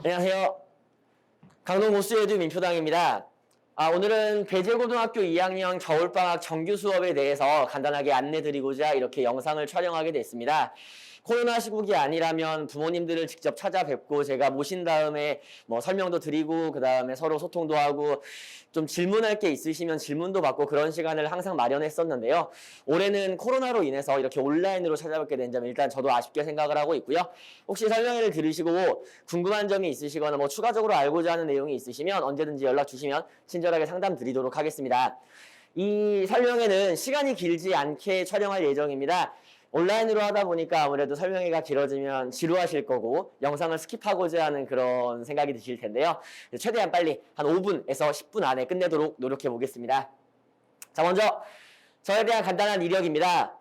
안녕하세요. 강동 고수에듀 민표당입니다. 오늘은 배재고등학교 2학년 겨울방학 정규 수업에 대해서 간단하게 안내드리고자 이렇게 영상을 촬영하게 됐습니다. 코로나 시국이 아니라면 부모님들을 직접 찾아뵙고 제가 모신 다음에 설명도 드리고 그 다음에 서로 소통도 하고 좀 질문할 게 있으시면 질문도 받고 그런 시간을 항상 마련했었는데요. 올해는 코로나로 인해서 이렇게 온라인으로 찾아뵙게 된 점 일단 저도 아쉽게 생각을 하고 있고요. 혹시 설명회를 들으시고 궁금한 점이 있으시거나 추가적으로 알고자 하는 내용이 있으시면 언제든지 연락 주시면 친절하게 상담 드리도록 하겠습니다. 이 설명회는 시간이 길지 않게 촬영할 예정입니다. 온라인으로 하다 보니까 아무래도 설명회가 길어지면 지루하실 거고 영상을 스킵하고자 하는 그런 생각이 드실 텐데요. 최대한 빨리 한 5분에서 10분 안에 끝내도록 노력해 보겠습니다. 자, 먼저 저에 대한 간단한 이력입니다.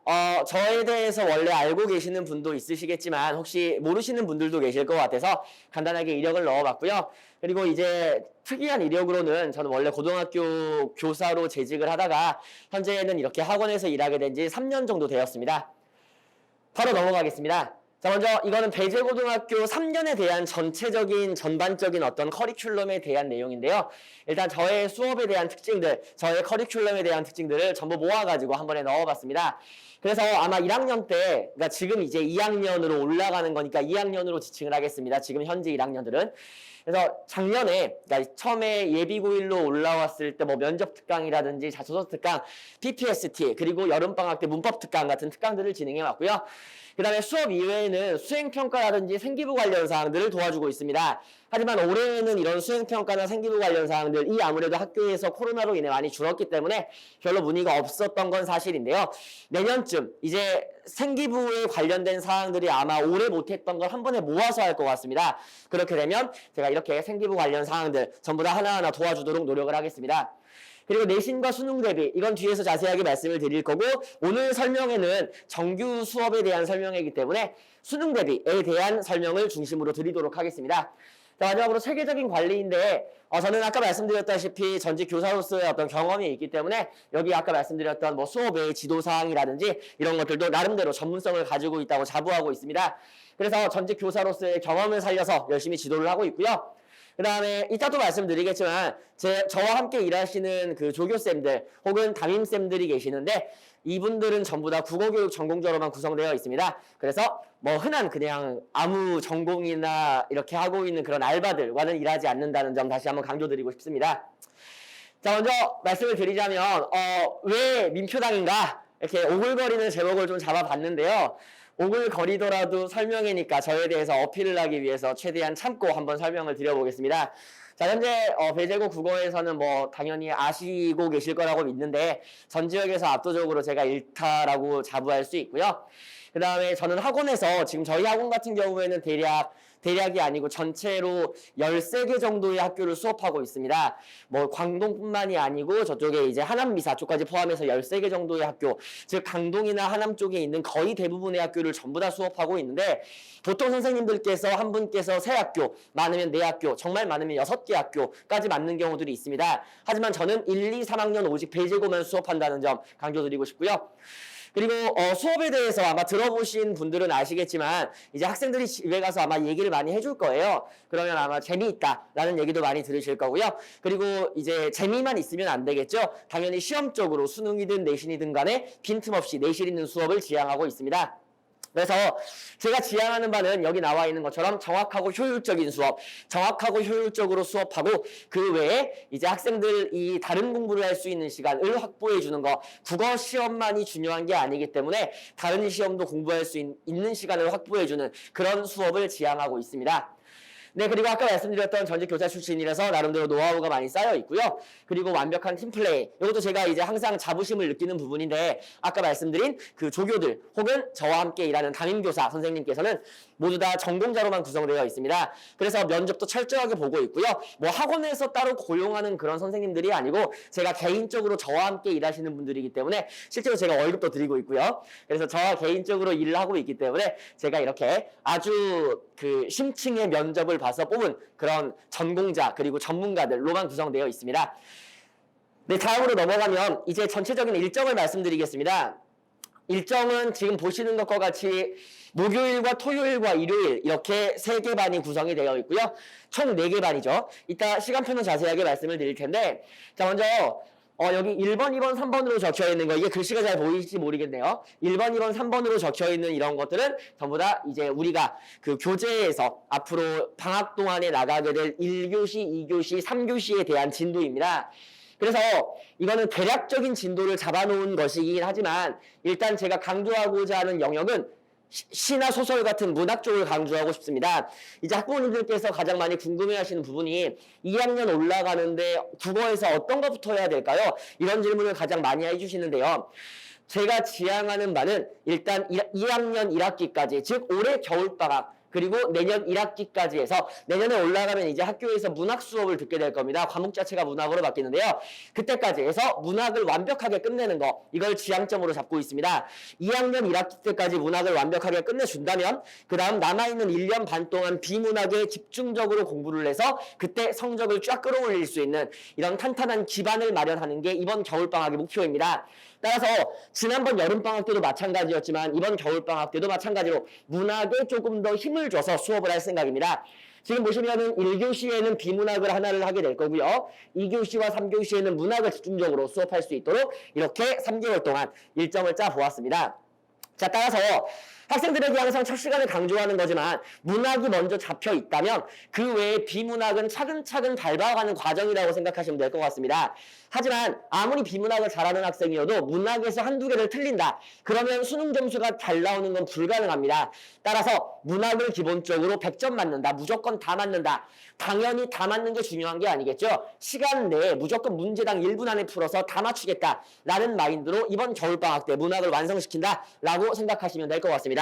저에 대해서 원래 알고 계시는 분도 있으시겠지만 혹시 모르시는 분들도 계실 것 같아서 간단하게 이력을 넣어봤고요. 그리고 이제 특이한 이력으로는 저는 원래 고등학교 교사로 재직을 하다가 현재는 이렇게 학원에서 일하게 된 지 3년 정도 되었습니다. 바로 넘어가겠습니다. 자, 먼저 이거는 배재고등학교 3년에 대한 전체적인 전반적인 어떤 커리큘럼에 대한 내용인데요. 일단 저의 수업에 대한 특징들, 저의 커리큘럼에 대한 특징들을 전부 모아가지고 한 번에 넣어봤습니다. 그래서 아마 1학년 때, 그러니까 지금 이제 2학년으로 올라가는 거니까 2학년으로 지칭을 하겠습니다. 지금 현재 1학년들은. 그래서 작년에, 그러니까 처음에 예비고1로 올라왔을 때 면접 특강이라든지 자소서 특강, PPST, 그리고 여름방학 때 문법 특강 같은 특강들을 진행해 왔고요. 그 다음에 수업 이외에는 수행평가라든지 생기부 관련 사항들을 도와주고 있습니다. 하지만 올해는 이런 수행평가나 생기부 관련 사항들이 아무래도 학교에서 코로나로 인해 많이 줄었기 때문에 별로 문의가 없었던 건 사실인데요. 내년쯤 이제 생기부에 관련된 사항들이 아마 올해 못했던 걸 한 번에 모아서 할 것 같습니다. 그렇게 되면 제가 이렇게 생기부 관련 사항들 전부 다 하나하나 도와주도록 노력을 하겠습니다. 그리고 내신과 수능 대비, 이건 뒤에서 자세하게 말씀을 드릴 거고, 오늘 설명회는 정규 수업에 대한 설명이기 때문에 수능 대비에 대한 설명을 중심으로 드리도록 하겠습니다. 자, 마지막으로 체계적인 관리인데, 저는 아까 말씀드렸다시피 전직 교사로서의 어떤 경험이 있기 때문에 여기 아까 말씀드렸던 수업의 지도사항이라든지 이런 것들도 나름대로 전문성을 가지고 있다고 자부하고 있습니다. 그래서 전직 교사로서의 경험을 살려서 열심히 지도를 하고 있고요. 그 다음에 이따 또 말씀드리겠지만 저와 함께 일하시는 그 조교쌤들 혹은 담임쌤들이 계시는데 이분들은 전부 다 국어교육 전공자로만 구성되어 있습니다. 그래서 흔한 그냥 아무 전공이나 이렇게 하고 있는 그런 알바들과는 일하지 않는다는 점 다시 한번 강조드리고 싶습니다. 자, 먼저 말씀을 드리자면 왜 민표당인가 이렇게 오글거리는 제목을 좀 잡아봤는데요. 오글거리더라도 설명이니까 저에 대해서 어필을 하기 위해서 최대한 참고 한번 설명을 드려보겠습니다. 자, 현재 배재고 국어에서는 당연히 아시고 계실 거라고 믿는데 전 지역에서 압도적으로 제가 1타라고 자부할 수 있고요. 그 다음에 저는 학원에서 지금 저희 학원 같은 경우에는 대략이 아니고 전체로 13개 정도의 학교를 수업하고 있습니다. 광동뿐만이 아니고 저쪽에 이제 하남미사 쪽까지 포함해서 13개 정도의 학교, 즉 강동이나 하남 쪽에 있는 거의 대부분의 학교를 전부 다 수업하고 있는데 보통 선생님들께서 한 분께서 3학교, 많으면 4학교, 정말 많으면 6개 학교까지 맞는 경우들이 있습니다. 하지만 저는 1, 2, 3학년 오직 배재고만 수업한다는 점 강조드리고 싶고요. 그리고 수업에 대해서 아마 들어보신 분들은 아시겠지만 이제 학생들이 집에 가서 아마 얘기를 많이 해줄 거예요. 그러면 아마 재미있다라는 얘기도 많이 들으실 거고요. 그리고 이제 재미만 있으면 안 되겠죠. 당연히 시험적으로 수능이든 내신이든 간에 빈틈없이 내실 있는 수업을 지향하고 있습니다. 그래서 제가 지향하는 바는 여기 나와 있는 것처럼 정확하고 효율적인 수업, 정확하고 효율적으로 수업하고 그 외에 이제 학생들이 다른 공부를 할 수 있는 시간을 확보해 주는 거, 국어 시험만이 중요한 게 아니기 때문에 다른 시험도 공부할 수 있는 시간을 확보해 주는 그런 수업을 지향하고 있습니다. 네, 그리고 아까 말씀드렸던 전직 교사 출신이라서 나름대로 노하우가 많이 쌓여 있고요. 그리고 완벽한 팀플레이. 이것도 제가 이제 항상 자부심을 느끼는 부분인데 아까 말씀드린 그 조교들 혹은 저와 함께 일하는 담임교사 선생님께서는 모두 다 전공자로만 구성되어 있습니다. 그래서 면접도 철저하게 보고 있고요. 학원에서 따로 고용하는 그런 선생님들이 아니고 제가 개인적으로 저와 함께 일하시는 분들이기 때문에 실제로 제가 월급도 드리고 있고요. 그래서 저와 개인적으로 일을 하고 있기 때문에 제가 이렇게 아주 그 심층의 면접을 봐서 뽑은 그런 전공자 그리고 전문가들로만 구성되어 있습니다. 네, 다음으로 넘어가면 이제 전체적인 일정을 말씀드리겠습니다. 일정은 지금 보시는 것과 같이 목요일과 토요일과 일요일 이렇게 3개 반이 구성이 되어 있고요. 총 4개 반이죠. 이따 시간표는 자세하게 말씀을 드릴 텐데, 자, 먼저 여기 1번, 2번, 3번으로 적혀 있는 거, 이게 글씨가 잘 보이실지 모르겠네요. 1번, 2번, 3번으로 적혀 있는 이런 것들은 전부 다 이제 우리가 그 교재에서 앞으로 방학 동안에 나가게 될 1교시, 2교시, 3교시에 대한 진도입니다. 그래서 이거는 대략적인 진도를 잡아놓은 것이긴 하지만 일단 제가 강조하고자 하는 영역은 시나 소설 같은 문학 쪽을 강조하고 싶습니다. 이제 학부모님들께서 가장 많이 궁금해하시는 부분이 2학년 올라가는데 국어에서 어떤 것부터 해야 될까요? 이런 질문을 가장 많이 해주시는데요. 제가 지향하는 바는 일단 2학년 1학기까지, 즉 올해 겨울방학 그리고 내년 1학기까지 해서 내년에 올라가면 이제 학교에서 문학 수업을 듣게 될 겁니다. 과목 자체가 문학으로 바뀌는데요. 그때까지 해서 문학을 완벽하게 끝내는 거, 이걸 지향점으로 잡고 있습니다. 2학년 1학기 때까지 문학을 완벽하게 끝내준다면 그 다음 남아있는 1년 반 동안 비문학에 집중적으로 공부를 해서 그때 성적을 쫙 끌어올릴 수 있는 이런 탄탄한 기반을 마련하는 게 이번 겨울방학의 목표입니다. 따라서 지난번 여름방학 때도 마찬가지였지만 이번 겨울방학 때도 마찬가지로 문학에 조금 더 힘을 줘서 수업을 할 생각입니다. 지금 보시면은 1교시에는 비문학을 하나를 하게 될 거고요. 2교시와 3교시에는 문학을 집중적으로 수업할 수 있도록 이렇게 3개월 동안 일정을 짜 보았습니다. 자, 따라서 학생들에게 항상 첫 시간에 강조하는 거지만 문학이 먼저 잡혀 있다면 그 외에 비문학은 차근차근 밟아가는 과정이라고 생각하시면 될 것 같습니다. 하지만 아무리 비문학을 잘하는 학생이어도 문학에서 한두 개를 틀린다. 그러면 수능 점수가 잘 나오는 건 불가능합니다. 따라서 문학을 기본적으로 100점 맞는다. 무조건 다 맞는다. 당연히 다 맞는 게 중요한 게 아니겠죠. 시간 내에 무조건 문제당 1분 안에 풀어서 다 맞추겠다라는 마인드로 이번 겨울방학 때 문학을 완성시킨다라고 생각하시면 될 것 같습니다.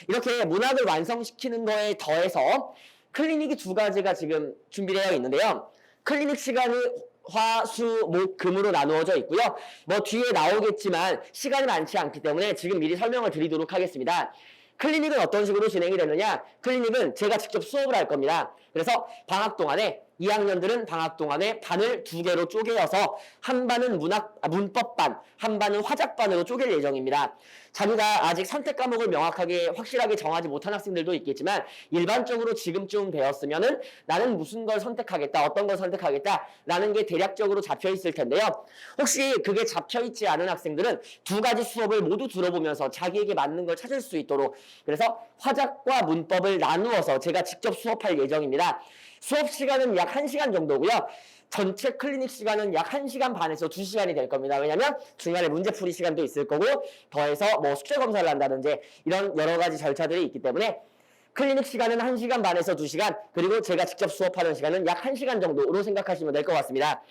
이렇게 문학을 완성시키는 거에 더해서 클리닉이 2가지가 지금 준비되어 있는데요. 클리닉 시간이 화, 수, 목, 금으로 나누어져 있고요. 뭐 뒤에 나오겠지만 시간이 많지 않기 때문에 지금 미리 설명을 드리도록 하겠습니다. 클리닉은 어떤 식으로 진행이 되느냐? 클리닉은 제가 직접 수업을 할 겁니다. 그래서 방학 동안에 2학년들은 방학 동안에 반을 2개로 쪼개어서 한 반은 문법반, 한 반은 화작반으로 쪼갤 예정입니다. 자기가 아직 선택 과목을 명확하게 확실하게 정하지 못한 학생들도 있겠지만 일반적으로 지금쯤 배웠으면은 나는 무슨 걸 선택하겠다, 어떤 걸 선택하겠다 라는 게 대략적으로 잡혀 있을 텐데요. 혹시 그게 잡혀 있지 않은 학생들은 2가지 수업을 모두 들어보면서 자기에게 맞는 걸 찾을 수 있도록, 그래서 화작과 문법을 나누어서 제가 직접 수업할 예정입니다. 수업 시간은 약 1시간 정도고요. 전체 클리닉 시간은 약 1시간 반에서 2시간이 될 겁니다. 왜냐면 중간에 문제풀이 시간도 있을 거고 더해서 뭐 숙제 검사를 한다든지 이런 여러 가지 절차들이 있기 때문에 클리닉 시간은 1시간 반에서 2시간, 그리고 제가 직접 수업하는 시간은 약 1시간 정도로 생각하시면 될 것 같습니다.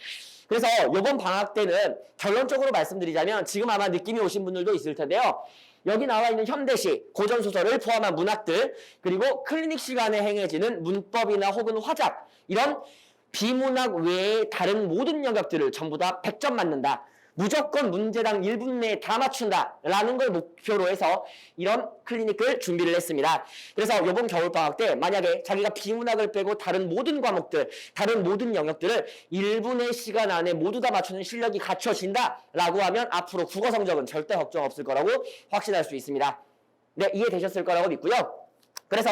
그래서 이번 방학 때는 결론적으로 말씀드리자면 지금 아마 느낌이 오신 분들도 있을 텐데요. 여기 나와 있는 현대시, 고전소설을 포함한 문학들, 그리고 클리닉 시간에 행해지는 문법이나 혹은 화작, 이런 비문학 외의 다른 모든 영역들을 전부 다 100점 맞는다. 무조건 문제당 1분 내에 다 맞춘다라는 걸 목표로 해서 이런 클리닉을 준비를 했습니다. 그래서 이번 겨울방학 때 만약에 자기가 비문학을 빼고 다른 모든 과목들, 다른 모든 영역들을 1분의 시간 안에 모두 다 맞추는 실력이 갖춰진다라고 하면 앞으로 국어 성적은 절대 걱정 없을 거라고 확신할 수 있습니다. 네, 이해되셨을 거라고 믿고요. 그래서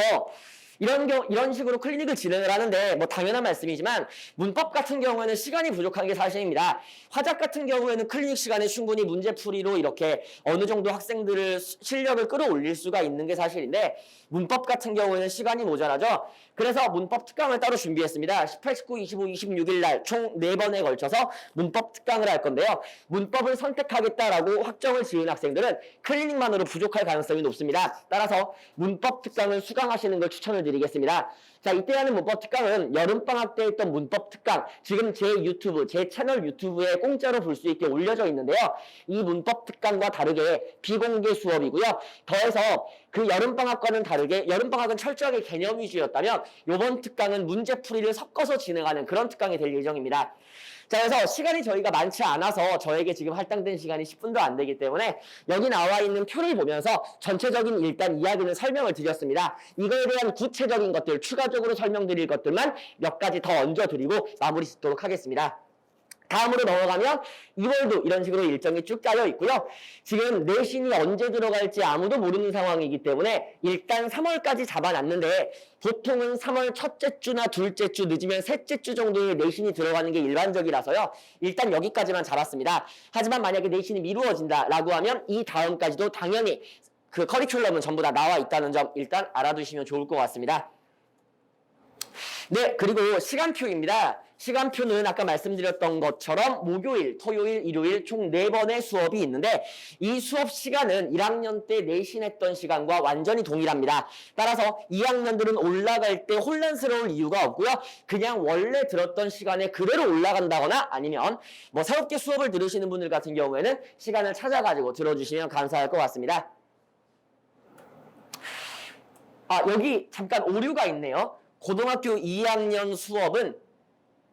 이런 식으로 클리닉을 진행을 하는데 뭐 당연한 말씀이지만 문법 같은 경우에는 시간이 부족한 게 사실입니다. 화작 같은 경우에는 클리닉 시간에 충분히 문제풀이로 이렇게 어느 정도 학생들을 실력을 끌어올릴 수가 있는 게 사실인데 문법 같은 경우에는 시간이 모자라죠. 그래서 문법 특강을 따로 준비했습니다. 18, 19, 25, 26일 날 총 4번에 걸쳐서 문법 특강을 할 건데요. 문법을 선택하겠다라고 확정을 지은 학생들은 클리닉만으로 부족할 가능성이 높습니다. 따라서 문법 특강을 수강하시는 걸 추천을 드리겠습니다. 자, 이때 하는 문법 특강은 여름방학 때 했던 문법 특강, 지금 제 유튜브, 제 채널 유튜브에 공짜로 볼 수 있게 올려져 있는데요. 이 문법 특강과 다르게 비공개 수업이고요. 더해서 그 여름방학과는 다르게 여름방학은 철저하게 개념 위주였다면 이번 특강은 문제풀이를 섞어서 진행하는 그런 특강이 될 예정입니다. 자, 그래서 시간이 저희가 많지 않아서 저에게 지금 할당된 시간이 10분도 안 되기 때문에 여기 나와 있는 표를 보면서 전체적인 일단 이야기는 설명을 드렸습니다. 이거에 대한 구체적인 것들, 추가적으로 설명드릴 것들만 몇 가지 더 얹어드리고 마무리 짓도록 하겠습니다. 다음으로 넘어가면 2월도 이런 식으로 일정이 쭉 짜여 있고요. 지금 내신이 언제 들어갈지 아무도 모르는 상황이기 때문에 일단 3월까지 잡아놨는데 보통은 3월 첫째 주나 둘째 주 늦으면 셋째 주 정도에 내신이 들어가는 게 일반적이라서요. 일단 여기까지만 잡았습니다. 하지만 만약에 내신이 미루어진다라고 하면 이 다음까지도 당연히 그 커리큘럼은 전부 다 나와 있다는 점 일단 알아두시면 좋을 것 같습니다. 네, 그리고 시간표입니다. 시간표는 아까 말씀드렸던 것처럼 목요일, 토요일, 일요일 총 4번의 수업이 있는데 이 수업 시간은 1학년 때 내신했던 시간과 완전히 동일합니다. 따라서 2학년들은 올라갈 때 혼란스러울 이유가 없고요. 그냥 원래 들었던 시간에 그대로 올라간다거나 아니면 뭐 새롭게 수업을 들으시는 분들 같은 경우에는 시간을 찾아가지고 들어주시면 감사할 것 같습니다. 아, 여기 잠깐 오류가 있네요. 고등학교 2학년 수업은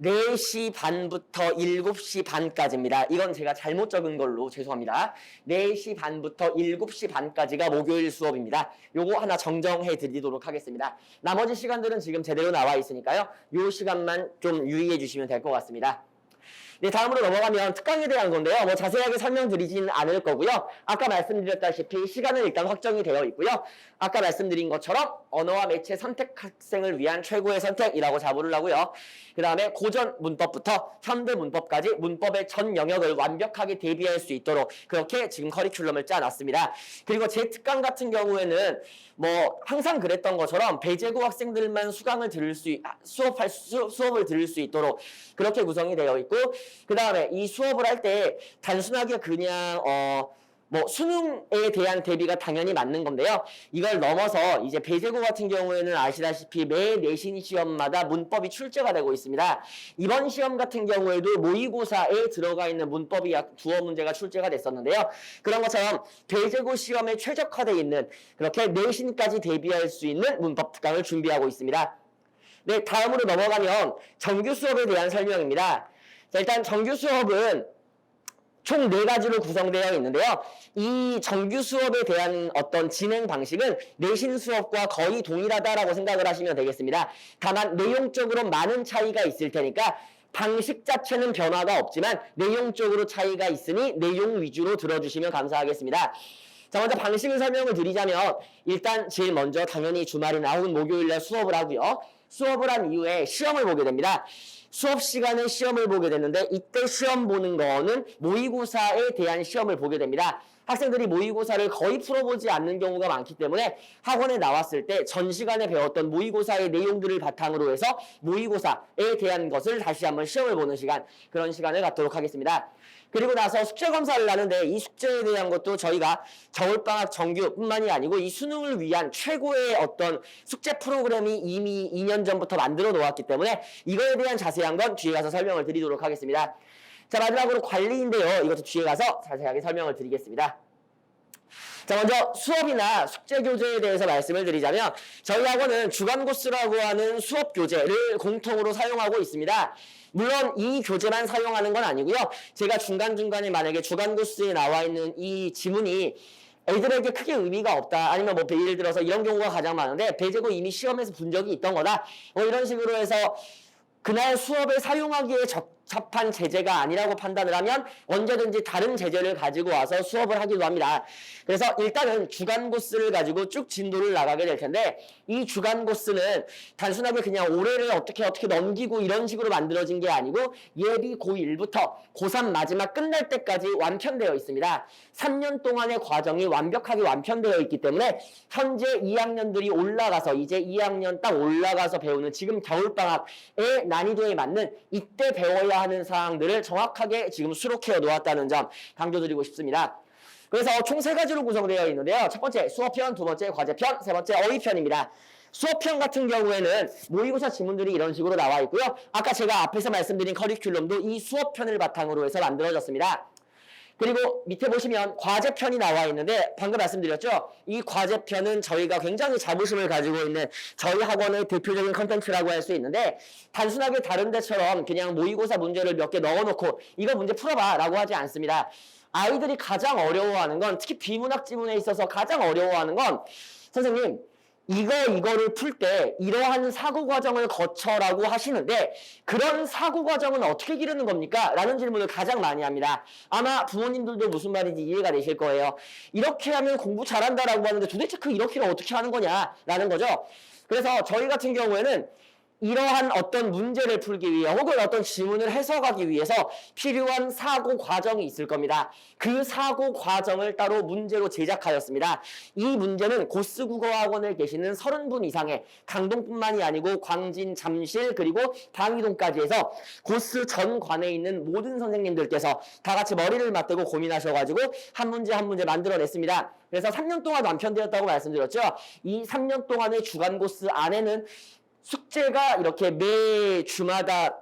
4시 반부터 7시 반까지입니다. 이건 제가 잘못 적은 걸로 죄송합니다. 4시 반부터 7시 반까지가 목요일 수업입니다. 요거 하나 정정해 드리도록 하겠습니다. 나머지 시간들은 지금 제대로 나와 있으니까요. 요 시간만 좀 유의해 주시면 될 것 같습니다. 네, 다음으로 넘어가면 특강에 대한 건데요. 뭐 자세하게 설명드리지는 않을 거고요. 아까 말씀드렸다시피 시간은 일단 확정이 되어 있고요. 아까 말씀드린 것처럼 언어와 매체 선택 학생을 위한 최고의 선택이라고 잡으려고요. 그 다음에 고전 문법부터 현대 문법까지 문법의 전 영역을 완벽하게 대비할 수 있도록 그렇게 지금 커리큘럼을 짜놨습니다. 그리고 제 특강 같은 경우에는 뭐 항상 그랬던 것처럼 배제고 학생들만 수강을 들을 수업을 들을 수 있도록 그렇게 구성이 되어 있고 그 다음에 이 수업을 할 때 단순하게 그냥 뭐 수능에 대한 대비가 당연히 맞는 건데요. 이걸 넘어서 이제 배제고 같은 경우에는 아시다시피 매 내신 시험마다 문법이 출제가 되고 있습니다. 이번 시험 같은 경우에도 모의고사에 들어가 있는 문법이 약 두어 문제가 출제가 됐었는데요. 그런 것처럼 배제고 시험에 최적화되어 있는 그렇게 내신까지 대비할 수 있는 문법 특강을 준비하고 있습니다. 네, 다음으로 넘어가면 정규 수업에 대한 설명입니다. 자, 일단 정규 수업은 총 4가지로 구성되어 있는데요. 이 정규 수업에 대한 어떤 진행 방식은 내신 수업과 거의 동일하다라고 생각을 하시면 되겠습니다. 다만 내용적으로 많은 차이가 있을 테니까 방식 자체는 변화가 없지만 내용적으로 차이가 있으니 내용 위주로 들어주시면 감사하겠습니다. 자, 먼저 방식을 설명을 드리자면 일단 제일 먼저 당연히 주말이나 혹은 목요일날 수업을 하고요. 수업을 한 이후에 시험을 보게 됩니다. 수업 시간에 시험을 보게 되는데 이때 시험 보는 거는 모의고사에 대한 시험을 보게 됩니다. 학생들이 모의고사를 거의 풀어보지 않는 경우가 많기 때문에 학원에 나왔을 때 전 시간에 배웠던 모의고사의 내용들을 바탕으로 해서 모의고사에 대한 것을 다시 한번 시험을 보는 시간, 그런 시간을 갖도록 하겠습니다. 그리고 나서 숙제 검사를 하는데 이 숙제에 대한 것도 저희가 겨울방학 정규뿐만이 아니고 이 수능을 위한 최고의 어떤 숙제 프로그램이 이미 2년 전부터 만들어 놓았기 때문에 이거에 대한 자세한 건 뒤에 가서 설명을 드리도록 하겠습니다. 자, 마지막으로 관리인데요. 이것도 뒤에 가서 자세하게 설명을 드리겠습니다. 자, 먼저 수업이나 숙제 교재에 대해서 말씀을 드리자면 저희 학원은 주간 코스라고 하는 수업 교재를 공통으로 사용하고 있습니다. 물론 이 교재만 사용하는 건 아니고요. 제가 중간중간에 만약에 주간 코스에 나와 있는 이 지문이 애들에게 크게 의미가 없다. 아니면 뭐 예를 들어서 이런 경우가 가장 많은데 배제고 이미 시험에서 본 적이 있던 거다. 뭐 이런 식으로 해서 그날 수업에 사용하기에 적합한 제재가 아니라고 판단을 하면 언제든지 다른 제재를 가지고 와서 수업을 하기도 합니다. 그래서 일단은 주간 코스를 가지고 쭉 진도를 나가게 될 텐데 이 주간 코스는 단순하게 그냥 올해를 어떻게 넘기고 이런 식으로 만들어진 게 아니고 예비 고1부터 고3 마지막 끝날 때까지 완편되어 있습니다. 3년 동안의 과정이 완벽하게 완편되어 있기 때문에 현재 2학년들이 올라가서 이제 2학년 딱 올라가서 배우는 지금 겨울방학의 난이도에 맞는 이때 배워야 하는 사항들을 정확하게 지금 수록해 놓았다는 점 강조드리고 싶습니다. 그래서 총 3가지로 구성되어 있는데요. 첫 번째 수업편, 두 번째 과제편, 세 번째 어휘편입니다. 수업편 같은 경우에는 모의고사 지문들이 이런 식으로 나와 있고요. 아까 제가 앞에서 말씀드린 커리큘럼도 이 수업편을 바탕으로 해서 만들어졌습니다. 그리고 밑에 보시면 과제편이 나와 있는데 방금 말씀드렸죠? 이 과제편은 저희가 굉장히 자부심을 가지고 있는 저희 학원의 대표적인 컨텐츠라고 할 수 있는데 단순하게 다른 데처럼 그냥 모의고사 문제를 몇 개 넣어놓고 이거 문제 풀어봐 라고 하지 않습니다. 아이들이 가장 어려워하는 건 특히 비문학 지문에 있어서 가장 어려워하는 건 선생님 이거를 풀 때 이러한 사고 과정을 거쳐라고 하시는데 그런 사고 과정은 어떻게 기르는 겁니까? 라는 질문을 가장 많이 합니다. 아마 부모님들도 무슨 말인지 이해가 되실 거예요. 이렇게 하면 공부 잘한다라고 하는데 도대체 그 이렇게를 어떻게 하는 거냐라는 거죠. 그래서 저희 같은 경우에는 이러한 어떤 문제를 풀기 위해 혹은 어떤 지문을 해석하기 위해서 필요한 사고 과정이 있을 겁니다. 그 사고 과정을 따로 문제로 제작하였습니다. 이 문제는 고스국어학원에 계시는 30분 이상의 강동뿐만이 아니고 광진, 잠실 그리고 방이동까지 해서 고스 전 관에 있는 모든 선생님들께서 다 같이 머리를 맞대고 고민하셔가지고 한 문제 한 문제 만들어냈습니다. 그래서 3년 동안 완편되었다고 말씀드렸죠. 이 3년 동안의 주간 고스 안에는 숙제가 이렇게 매 주마다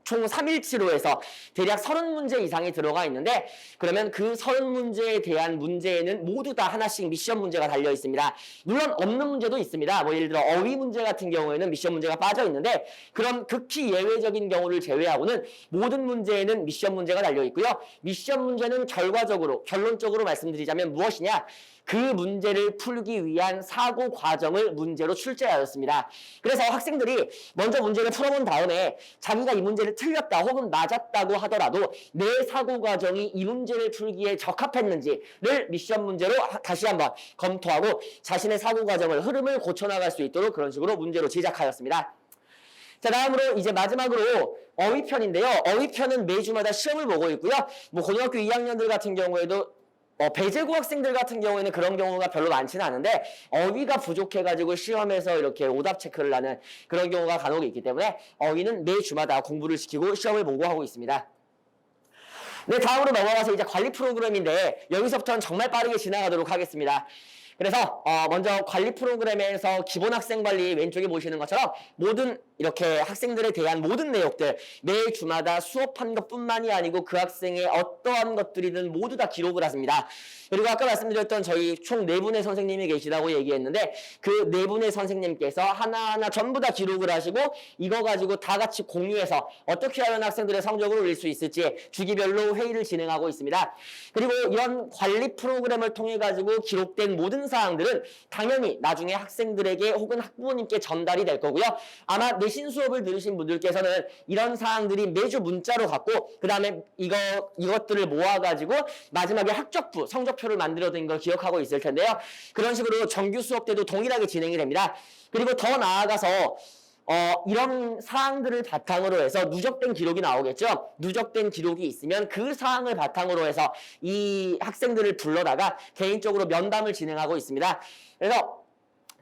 총 3일치로 해서 대략 30문제 이상이 들어가 있는데 그러면 그 30문제에 대한 문제에는 모두 다 하나씩 미션 문제가 달려 있습니다. 물론 없는 문제도 있습니다. 뭐 예를 들어 어휘 문제 같은 경우에는 미션 문제가 빠져 있는데 그런 극히 예외적인 경우를 제외하고는 모든 문제에는 미션 문제가 달려 있고요. 미션 문제는 결론적으로 말씀드리자면 무엇이냐? 그 문제를 풀기 위한 사고 과정을 문제로 출제하였습니다. 그래서 학생들이 먼저 문제를 풀어본 다음에 자기가 이 문제를 틀렸다 혹은 맞았다고 하더라도 내 사고 과정이 이 문제를 풀기에 적합했는지를 미션 문제로 다시 한번 검토하고 자신의 사고 과정을 흐름을 고쳐나갈 수 있도록 그런 식으로 문제로 제작하였습니다. 자, 다음으로 이제 마지막으로 어휘편인데요. 어휘편은 매주마다 시험을 보고 있고요. 뭐 고등학교 2학년들 같은 경우에도 배제고 학생들 같은 경우에는 그런 경우가 별로 많지는 않은데 어휘가 부족해가지고 시험에서 이렇게 오답 체크를 하는 그런 경우가 간혹 있기 때문에 어휘는 매 주마다 공부를 시키고 시험을 보고 하고 있습니다. 네, 다음으로 넘어가서 이제 관리 프로그램인데 여기서부터는 정말 빠르게 지나가도록 하겠습니다. 그래서 먼저 관리 프로그램에서 기본 학생 관리 왼쪽에 보시는 것처럼 모든 이렇게 학생들에 대한 모든 내용들 매 주마다 수업한 것뿐만이 아니고 그 학생의 어떠한 것들이든 모두 다 기록을 하십니다. 그리고 아까 말씀드렸던 저희 총 4분의 선생님이 계시다고 얘기했는데 그 4분의 선생님께서 하나하나 전부 다 기록을 하시고 이거 가지고 다 같이 공유해서 어떻게 하면 학생들의 성적을 올릴 수 있을지 주기별로 회의를 진행하고 있습니다. 그리고 이런 관리 프로그램을 통해 가지고 기록된 모든 사항들은 당연히 나중에 학생들에게 혹은 학부모님께 전달이 될 거고요. 아마 내신 수업을 들으신 분들께서는 이런 사항들이 매주 문자로 갖고 그 다음에 이것들을 모아가지고 마지막에 학적부, 성적표를 만들어둔 걸 기억하고 있을 텐데요. 그런 식으로 정규 수업 때도 동일하게 진행이 됩니다. 그리고 더 나아가서 이런 사항들을 바탕으로 해서 누적된 기록이 나오겠죠. 누적된 기록이 있으면 그 사항을 바탕으로 해서 이 학생들을 불러다가 개인적으로 면담을 진행하고 있습니다. 그래서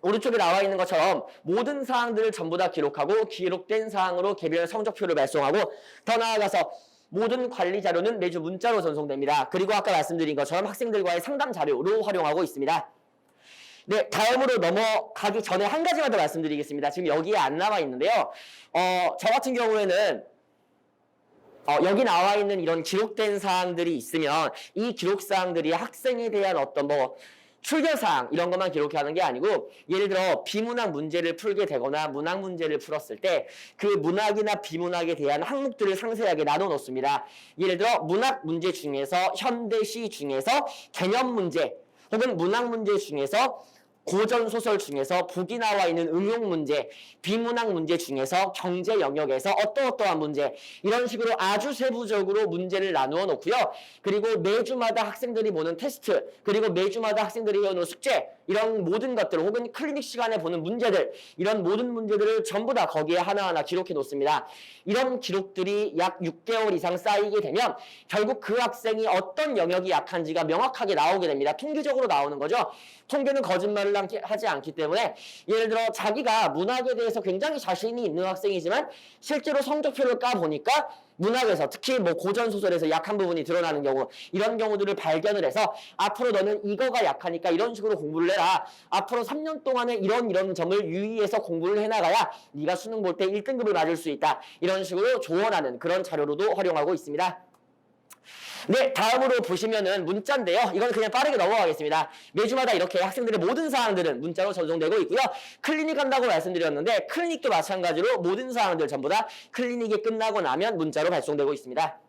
오른쪽에 나와 있는 것처럼 모든 사항들을 전부 다 기록하고 기록된 사항으로 개별 성적표를 발송하고 더 나아가서 모든 관리 자료는 매주 문자로 전송됩니다. 그리고 아까 말씀드린 것처럼 학생들과의 상담 자료로 활용하고 있습니다. 네, 다음으로 넘어가기 전에 한 가지만 더 말씀드리겠습니다. 지금 여기에 안 나와 있는데요. 저 같은 경우에는 여기 나와 있는 이런 기록된 사항들이 있으면 이 기록 사항들이 학생에 대한 어떤 출결사항 이런 것만 기록하는 게 아니고 예를 들어 비문학 문제를 풀게 되거나 문학 문제를 풀었을 때 그 문학이나 비문학에 대한 항목들을 상세하게 나눠 놓습니다. 예를 들어 문학 문제 중에서 현대시 중에서 개념 문제 혹은 문학 문제 중에서 고전 소설 중에서 북이 나와 있는 응용 문제, 비문학 문제 중에서 경제 영역에서 어떠한 문제 이런 식으로 아주 세부적으로 문제를 나누어 놓고요. 그리고 매주마다 학생들이 보는 테스트 그리고 매주마다 학생들이 해오는 숙제 이런 모든 것들 혹은 클리닉 시간에 보는 문제들 이런 모든 문제들을 전부 다 거기에 하나하나 기록해 놓습니다. 이런 기록들이 약 6개월 이상 쌓이게 되면 결국 그 학생이 어떤 영역이 약한지가 명확하게 나오게 됩니다. 통계적으로 나오는 거죠. 통계는 거짓말을 하지 않기 때문에 예를 들어 자기가 문학에 대해서 굉장히 자신이 있는 학생이지만 실제로 성적표를 까보니까 문학에서 특히 고전 소설에서 약한 부분이 드러나는 경우 이런 경우들을 발견을 해서 앞으로 너는 이거가 약하니까 이런 식으로 공부를 해라. 앞으로 3년 동안에 이런 점을 유의해서 공부를 해나가야 네가 수능 볼 때 1등급을 맞을 수 있다. 이런 식으로 조언하는 그런 자료로도 활용하고 있습니다. 네, 다음으로 보시면은 문자인데요. 이건 그냥 빠르게 넘어가겠습니다. 매주마다 이렇게 학생들의 모든 사항들은 문자로 전송되고 있고요. 클리닉 한다고 말씀드렸는데 클리닉도 마찬가지로 모든 사항들 전부 다 클리닉이 끝나고 나면 문자로 발송되고 있습니다.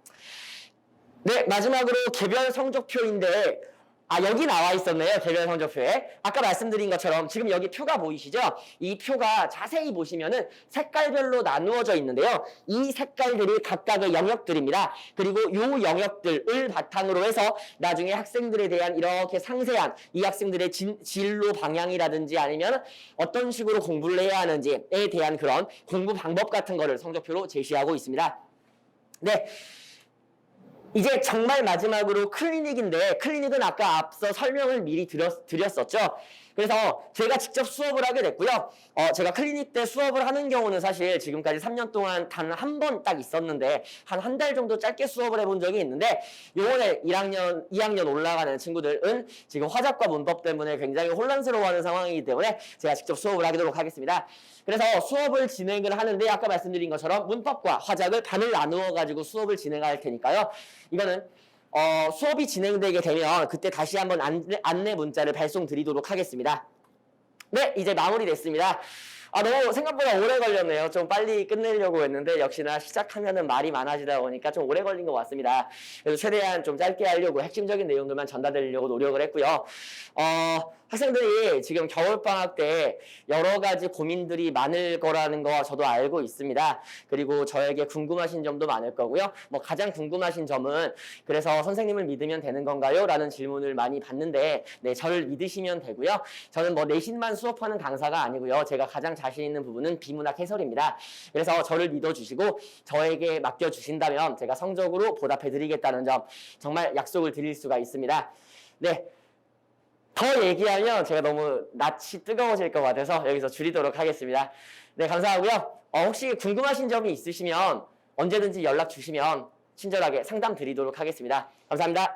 네, 마지막으로 개별 성적표인데 아, 여기 나와 있었네요. 개별 성적표에. 아까 말씀드린 것처럼 지금 여기 표가 보이시죠? 이 표가 자세히 보시면은 색깔별로 나누어져 있는데요. 이 색깔들이 각각의 영역들입니다. 그리고 이 영역들을 바탕으로 해서 나중에 학생들에 대한 이렇게 상세한 이 학생들의 진로 방향이라든지 아니면 어떤 식으로 공부를 해야 하는지에 대한 그런 공부 방법 같은 거를 성적표로 제시하고 있습니다. 네. 이제 정말 마지막으로 클리닉인데 클리닉은 아까 앞서 설명을 미리 드렸었죠. 그래서 제가 직접 수업을 하게 됐고요. 제가 클리닉 때 수업을 하는 경우는 사실 지금까지 3년 동안 단 한 번 딱 있었는데 한 달 정도 짧게 수업을 해본 적이 있는데 요번에 2학년 올라가는 친구들은 지금 화작과 문법 때문에 굉장히 혼란스러워하는 상황이기 때문에 제가 직접 수업을 하도록 하겠습니다. 그래서 수업을 진행을 하는데 아까 말씀드린 것처럼 문법과 화작을 반을 나누어 가지고 수업을 진행할 테니까요. 이거는 수업이 진행되게 되면 그때 다시 한번 안내 문자를 발송드리도록 하겠습니다. 네, 이제 마무리됐습니다. 너무 생각보다 오래 걸렸네요. 좀 빨리 끝내려고 했는데 역시나 시작하면은 말이 많아지다 보니까 좀 오래 걸린 것 같습니다. 그래서 최대한 좀 짧게 하려고 핵심적인 내용들만 전달드리려고 노력을 했고요. 학생들이 지금 겨울방학 때 여러 가지 고민들이 많을 거라는 거 저도 알고 있습니다. 그리고 저에게 궁금하신 점도 많을 거고요. 뭐 가장 궁금하신 점은 그래서 선생님을 믿으면 되는 건가요? 라는 질문을 많이 받는데 네, 저를 믿으시면 되고요. 저는 뭐 내신만 수업하는 강사가 아니고요. 제가 가장 자신 있는 부분은 비문학 해설입니다. 그래서 저를 믿어주시고 저에게 맡겨주신다면 제가 성적으로 보답해드리겠다는 점 정말 약속을 드릴 수가 있습니다. 네. 더 얘기하면 제가 너무 낯이 뜨거워질 것 같아서 여기서 줄이도록 하겠습니다. 네, 감사하고요. 혹시 궁금하신 점이 있으시면 언제든지 연락 주시면 친절하게 상담 드리도록 하겠습니다. 감사합니다.